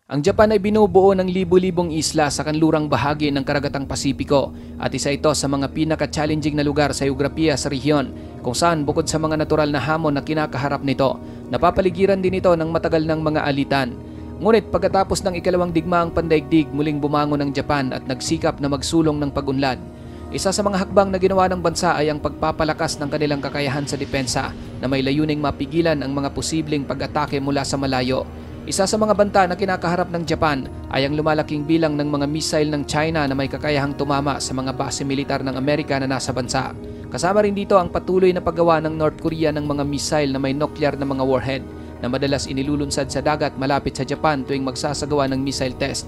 Ang Japan ay binubuo ng libu-libong isla sa kanlurang bahagi ng Karagatang Pasipiko at isa ito sa mga pinaka-challenging na lugar sa geografiya sa rehiyon kung saan bukod sa mga natural na hamon na kinakaharap nito, napapaligiran din ito ng matagal ng mga alitan. Ngunit pagkatapos ng ikalawang digmaang pandaigdig, muling bumangon ang Japan at nagsikap na magsulong ng pag-unlad. Isa sa mga hakbang na ginawa ng bansa ay ang pagpapalakas ng kanilang kakayahan sa depensa na may layuning mapigilan ang mga posibleng pag-atake mula sa malayo. Isa sa mga banta na kinakaharap ng Japan ay ang lumalaking bilang ng mga missile ng China na may kakayahang tumama sa mga base militar ng Amerika na nasa bansa. Kasama rin dito ang patuloy na paggawa ng North Korea ng mga missile na may nuclear na mga warhead na madalas inilulunsad sa dagat malapit sa Japan tuwing magsasagawa ng missile test.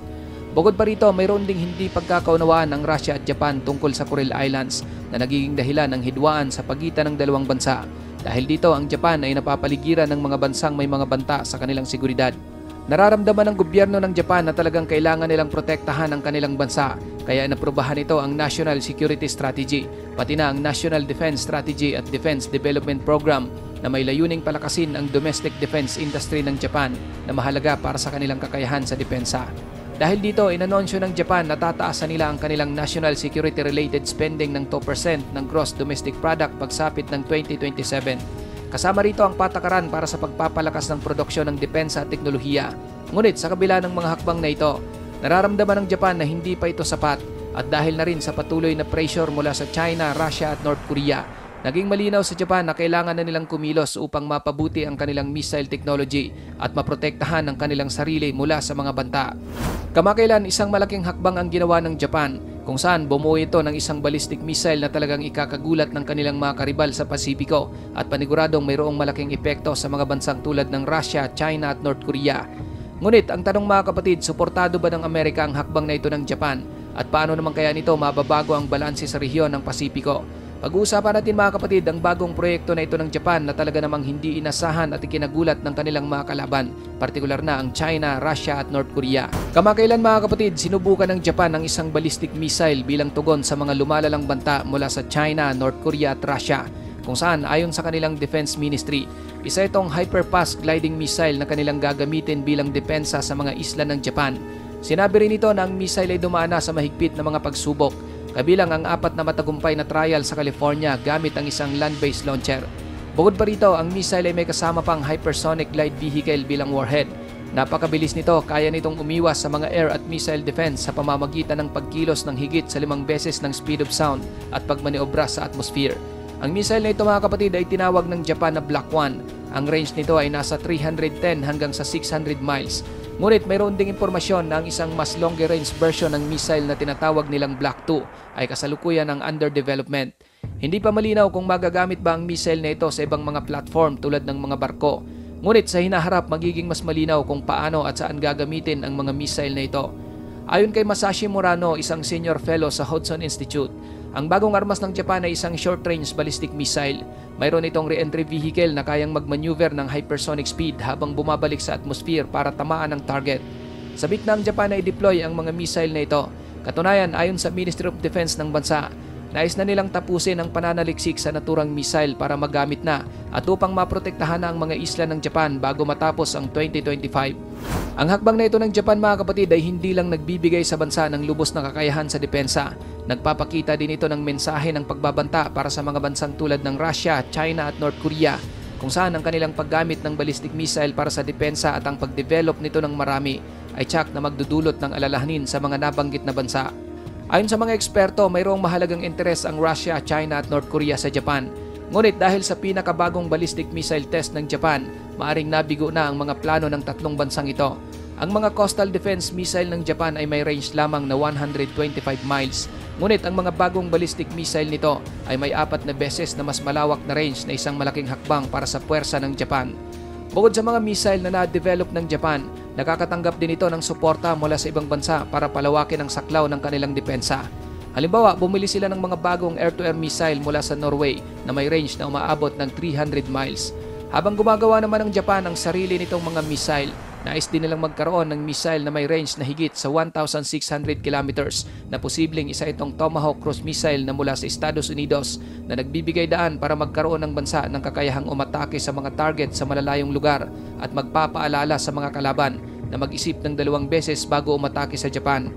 Bukod pa rito, mayroon ding hindi pagkakaunawaan ng Russia at Japan tungkol sa Kuril Islands na nagiging dahilan ng hidwaan sa pagitan ng dalawang bansa. Dahil dito, ang Japan ay napapaligiran ng mga bansang may mga banta sa kanilang seguridad. Nararamdaman ng gobyerno ng Japan na talagang kailangan nilang protektahan ang kanilang bansa, kaya naprubahan ito ang National Security Strategy, pati na ang National Defense Strategy at Defense Development Program na may layuning palakasin ang domestic defense industry ng Japan na mahalaga para sa kanilang kakayahan sa depensa. Dahil dito, inanunsyo ng Japan na tataasan nila ang kanilang national security-related spending ng 2% ng gross domestic product pagsapit ng 2027. Kasama rito ang patakaran para sa pagpapalakas ng produksyon ng depensa at teknolohiya. Ngunit sa kabila ng mga hakbang na ito, nararamdaman ng Japan na hindi pa ito sapat at dahil na rin sa patuloy na pressure mula sa China, Russia at North Korea, naging malinaw sa Japan na kailangan na nilang kumilos upang mapabuti ang kanilang missile technology at maprotektahan ang kanilang sarili mula sa mga banta. Kamakailan isang malaking hakbang ang ginawa ng Japan kung saan bumuo ito ng isang ballistic missile na talagang ikakagulat ng kanilang mga karibal sa Pasipiko at paniguradong mayroong malaking epekto sa mga bansang tulad ng Russia, China at North Korea. Ngunit ang tanong mga kapatid, suportado ba ng Amerika ang hakbang na ito ng Japan? At paano naman kaya nito mababago ang balanse sa rehiyon ng Pasipiko? Pag-uusapan natin mga kapatid ang bagong proyekto na ito ng Japan na talaga namang hindi inasahan at ikinagulat ng kanilang mga kalaban, partikular na ang China, Russia at North Korea. Kamakailan mga kapatid, sinubukan ng Japan ang isang ballistic missile bilang tugon sa mga lumalalang banta mula sa China, North Korea at Russia, kung saan ayon sa kanilang Defense Ministry, isa itong hyperfast gliding missile na kanilang gagamitin bilang depensa sa mga isla ng Japan. Sinabi rin ito na ang missile ay dumaan na sa mahigpit na mga pagsubok, kabilang ang 4 na matagumpay na trial sa California gamit ang isang land-based launcher. Bukod pa rito, ang missile ay may kasama pang hypersonic glide vehicle bilang warhead. Napakabilis nito, kaya nitong umiwas sa mga air at missile defense sa pamamagitan ng pagkilos ng higit sa 5 beses ng speed of sound at pagmaniobra sa atmosphere. Ang missile na ito mga kapatid ay tinawag ng Japan na Block 1. Ang range nito ay nasa 310 hanggang sa 600 miles. Ngunit mayroon ding impormasyon na ang isang mas longer range version ng missile na tinatawag nilang Block 2 ay kasalukuyan ng under development. Hindi pa malinaw kung magagamit ba ang missile na ito sa ibang mga platform tulad ng mga barko. Ngunit sa hinaharap magiging mas malinaw kung paano at saan gagamitin ang mga missile na ito. Ayon kay Masashi Murano, isang senior fellow sa Hudson Institute, ang bagong armas ng Japan ay isang short-range ballistic missile. Mayroon itong re-entry vehicle na kayang mag-maneuver ng hypersonic speed habang bumabalik sa atmosphere para tamaan ang target. Sabik na ang Japan na i-deploy ang mga missile na ito. Katunayan, ayon sa Ministry of Defense ng bansa, nais na nilang tapusin ang pananaliksik sa naturang missile para magamit na at upang maprotektahan na ang mga isla ng Japan bago matapos ang 2025. Ang hakbang na ito ng Japan mga kapatid ay hindi lang nagbibigay sa bansa ng lubos na kakayahan sa depensa. Nagpapakita din ito ng mensahe ng pagbabanta para sa mga bansang tulad ng Russia, China at North Korea, kung saan ang kanilang paggamit ng ballistic missile para sa depensa at ang pagdevelop nito ng marami ay tiyak na magdudulot ng alalahanin sa mga nabanggit na bansa. Ayon sa mga eksperto, mayroong mahalagang interes ang Russia, China at North Korea sa Japan. Ngunit dahil sa pinakabagong ballistic missile test ng Japan, maaring nabigo na ang mga plano ng tatlong bansang ito. Ang mga coastal defense missile ng Japan ay may range lamang na 125 miles. Ngunit ang mga bagong ballistic missile nito ay may 4 na beses na mas malawak na range na isang malaking hakbang para sa puwersa ng Japan. Bukod sa mga missile na na-develop ng Japan, nakakatanggap din ito ng suporta mula sa ibang bansa para palawakin ang saklaw ng kanilang depensa. Halimbawa, bumili sila ng mga bagong air-to-air missile mula sa Norway na may range na umaabot ng 300 miles. Habang gumagawa naman ng Japan ang sarili nitong mga missile, nais din nilang magkaroon ng missile na may range na higit sa 1,600 kilometers na posibleng isa itong Tomahawk cruise missile na mula sa Estados Unidos na nagbibigay daan para magkaroon ng bansa ng kakayahang umatake sa mga target sa malalayong lugar at magpapaalala sa mga kalaban na mag-isip ng 2 beses bago umatake sa Japan.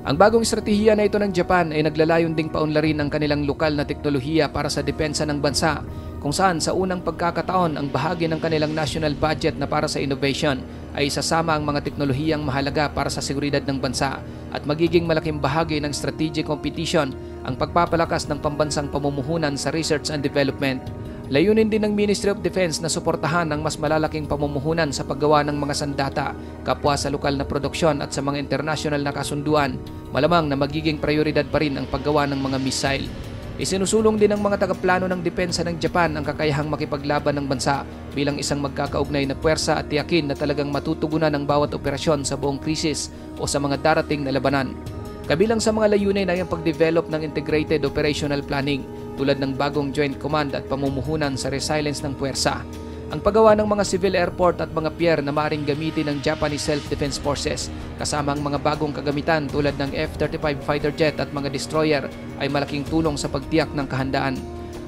Ang bagong estratehiya na ito ng Japan ay naglalayon ding paunlarin ang kanilang lokal na teknolohiya para sa depensa ng bansa, kung saan sa unang pagkakataon ang bahagi ng kanilang national budget na para sa innovation ay isasama ang mga teknolohiyang mahalaga para sa seguridad ng bansa at magiging malaking bahagi ng strategic competition ang pagpapalakas ng pambansang pamumuhunan sa research and development. Layunin din ng Ministry of Defense na suportahan ang mas malalaking pamumuhunan sa paggawa ng mga sandata, kapwa sa lokal na produksyon at sa mga international na kasunduan, malamang na magiging prioridad pa rin ang paggawa ng mga missile. Isinusulong din ng mga tagaplano ng depensa ng Japan ang kakayahang makipaglaban ng bansa bilang isang magkakaugnay na puwersa at tiyakin na talagang matutugunan ang bawat operasyon sa buong krisis o sa mga darating na labanan. Kabilang sa mga layunin ay ang pag-develop ng integrated operational planning tulad ng bagong joint command at pamumuhunan sa resilience ng puwersa. Ang paggawa ng mga civil airport at mga pier na maaaring gamitin ng Japanese Self-Defense Forces kasama ang mga bagong kagamitan tulad ng F-35 fighter jet at mga destroyer ay malaking tulong sa pagtiyak ng kahandaan.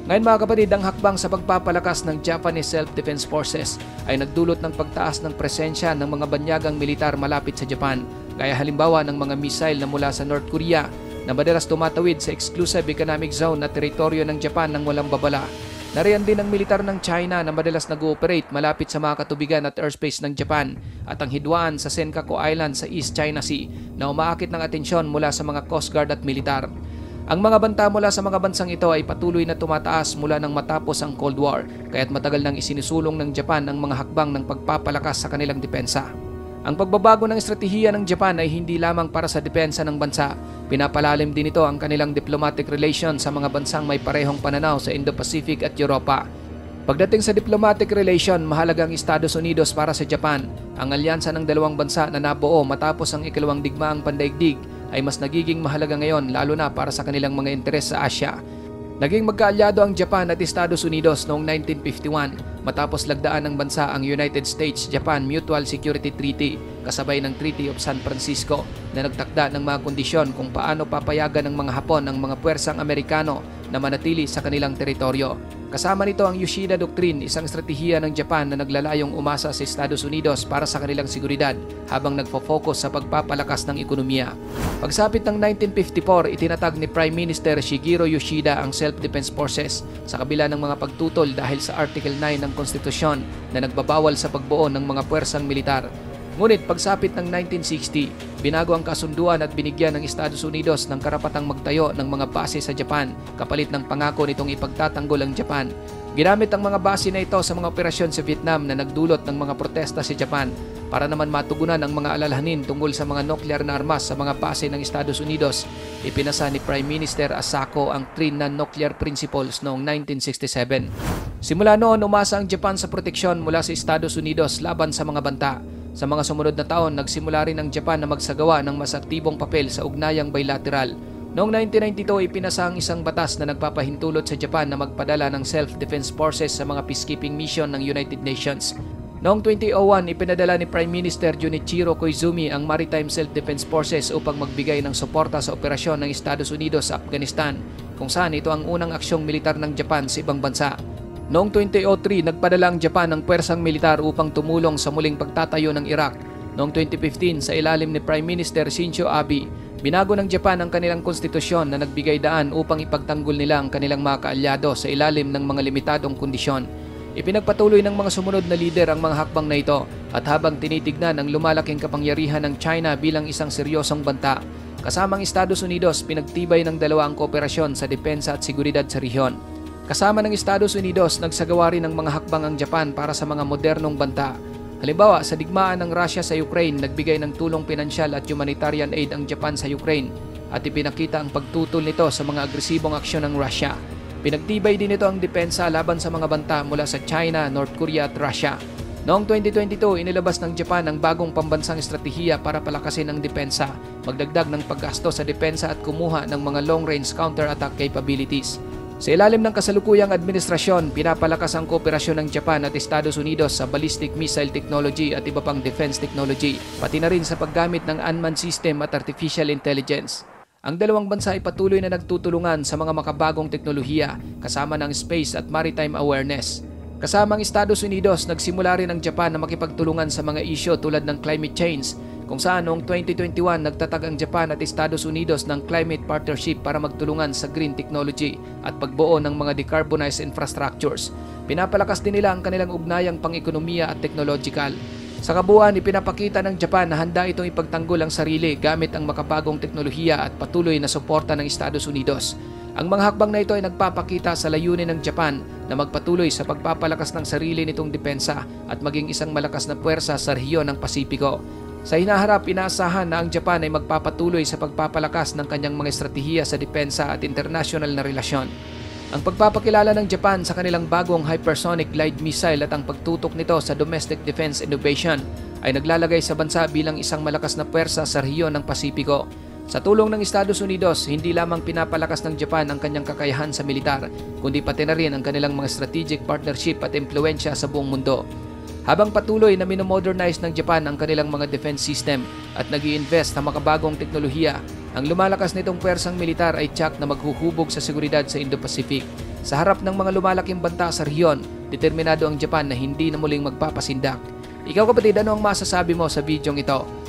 Ngayon mga kapatid, ang hakbang sa pagpapalakas ng Japanese Self-Defense Forces ay nagdulot ng pagtaas ng presensya ng mga banyagang militar malapit sa Japan, gaya halimbawa ng mga missile na mula sa North Korea na madalas tumatawid sa exclusive economic zone na teritoryo ng Japan nang walang babala. Nariyan din ang militar ng China na madalas nag-ooperate malapit sa mga katubigan at airspace ng Japan at ang hidwaan sa Senkaku Island sa East China Sea na umaakit ng atensyon mula sa mga Coast Guard at militar. Ang mga banta mula sa mga bansang ito ay patuloy na tumataas mula nang matapos ang Cold War, kaya't matagal nang isinisulong ng Japan ang mga hakbang ng pagpapalakas sa kanilang depensa. Ang pagbabago ng estratehiya ng Japan ay hindi lamang para sa depensa ng bansa. Pinapalalim din ito ang kanilang diplomatic relations sa mga bansang may parehong pananaw sa Indo-Pacific at Europa. Pagdating sa diplomatic relation, mahalaga ang Estados Unidos para sa Japan. Ang alyansa ng dalawang bansa na nabuo matapos ang ikalawang digmaang pandaigdig ay mas nagiging mahalaga ngayon lalo na para sa kanilang mga interes sa Asya. Naging magkaalyado ang Japan at Estados Unidos noong 1951 matapos lagdaan ng bansa ang United States-Japan Mutual Security Treaty kasabay ng Treaty of San Francisco na nagtakda ng mga kondisyon kung paano papayagan ng mga Hapon ang mga puwersang Amerikano na manatili sa kanilang teritoryo. Kasama nito ang Yoshida Doctrine, isang estratehiya ng Japan na naglalayong umasa sa Estados Unidos para sa kanilang seguridad habang nagfo-focus sa pagpapalakas ng ekonomiya. Pagsapit ng 1954, itinatag ni Prime Minister Shigeru Yoshida ang Self-Defense Forces sa kabila ng mga pagtutol dahil sa Article 9 ng Konstitusyon na nagbabawal sa pagbuo ng mga puwersang militar. Ngunit pagsapit ng 1960, binago ang kasunduan at binigyan ng Estados Unidos ng karapatang magtayo ng mga base sa Japan kapalit ng pangako nitong ipagtatanggol ang Japan. Ginamit ang mga base na ito sa mga operasyon sa Vietnam na nagdulot ng mga protesta sa Japan para naman matugunan ang mga alalahanin tungkol sa mga nuclear na armas sa mga base ng Estados Unidos. Ipinasa ni Prime Minister Asako ang 3 non-nuclear principles noong 1967. Simula noon, umasa ang Japan sa proteksyon mula sa Estados Unidos laban sa mga banta. Sa mga sumunod na taon, nagsimula rin ang Japan na magsagawa ng mas aktibong papel sa ugnayang bilateral. Noong 1992, ipinasa ang isang batas na nagpapahintulot sa Japan na magpadala ng self-defense forces sa mga peacekeeping mission ng United Nations. Noong 2001, ipinadala ni Prime Minister Junichiro Koizumi ang Maritime Self-Defense Forces upang magbigay ng suporta sa operasyon ng Estados Unidos sa Afghanistan, kung saan ito ang unang aksyong militar ng Japan sa ibang bansa. Noong 2003, nagpadala ang Japan ng pwersang militar upang tumulong sa muling pagtatayo ng Iraq. Noong 2015, sa ilalim ni Prime Minister Shinzo Abe, binago ng Japan ang kanilang konstitusyon na nagbigay daan upang ipagtanggol nila ang kanilang mga kaalyado sa ilalim ng mga limitadong kondisyon. Ipinagpatuloy ng mga sumunod na lider ang mga hakbang na ito at habang tinitignan ang lumalaking kapangyarihan ng China bilang isang seryosong banta, kasamang Estados Unidos, pinagtibay ng dalawa ang kooperasyon sa depensa at seguridad sa rehiyon. Kasama ng Estados Unidos, nagsagawa rin ng mga hakbang ang Japan para sa mga modernong banta. Halimbawa, sa digmaan ng Russia sa Ukraine, nagbigay ng tulong pinansyal at humanitarian aid ang Japan sa Ukraine at ipinakita ang pagtutol nito sa mga agresibong aksyon ng Russia. Pinagtibay din ito ang depensa laban sa mga banta mula sa China, North Korea at Russia. Noong 2022, inilabas ng Japan ang bagong pambansang estratehiya para palakasin ang depensa, magdagdag ng paggasto sa depensa at kumuha ng mga long-range counter-attack capabilities. Sa ilalim ng kasalukuyang administrasyon, pinapalakas ang kooperasyon ng Japan at Estados Unidos sa ballistic missile technology at iba pang defense technology, pati na rin sa paggamit ng unmanned system at artificial intelligence. Ang dalawang bansa ay patuloy na nagtutulungan sa mga makabagong teknolohiya kasama ng space at maritime awareness. Kasama ang Estados Unidos, nagsimula rin ang Japan na makipagtulungan sa mga isyu tulad ng climate change, kung saan noong 2021 nagtatag ang Japan at Estados Unidos ng Climate Partnership para magtulungan sa green technology at pagbuo ng mga decarbonized infrastructures. Pinapalakas din nila ang kanilang ugnayang pang-ekonomiya at technological. Sa kabuuan, ipinapakita ng Japan na handa itong ipagtanggol ang sarili gamit ang makabagong teknolohiya at patuloy na suporta ng Estados Unidos. Ang mga hakbang na ito ay nagpapakita sa layunin ng Japan na magpatuloy sa pagpapalakas ng sarili nitong depensa at maging isang malakas na puwersa sa rehiyon ng Pasipiko. Sa hinaharap, inaasahan na ang Japan ay magpapatuloy sa pagpapalakas ng kanyang mga estratehiya sa depensa at internasyonal na relasyon. Ang pagpapakilala ng Japan sa kanilang bagong hypersonic glide missile at ang pagtutok nito sa domestic defense innovation ay naglalagay sa bansa bilang isang malakas na puwersa sa rehiyon ng Pasipiko. Sa tulong ng Estados Unidos, hindi lamang pinapalakas ng Japan ang kanyang kakayahan sa militar, kundi pati na rin ang kanilang mga strategic partnership at impluensya sa buong mundo. Habang patuloy na minomodernize ng Japan ang kanilang mga defense system at nag-i-invest sa makabagong teknolohiya, ang lumalakas nitong puwersang militar ay tiyak na maghuhubog sa seguridad sa Indo-Pacific. Sa harap ng mga lumalaking banta sa rehiyon, determinado ang Japan na hindi na muling magpapasindak. Ikaw kapatid, ano ang masasabi mo sa bidyong ito?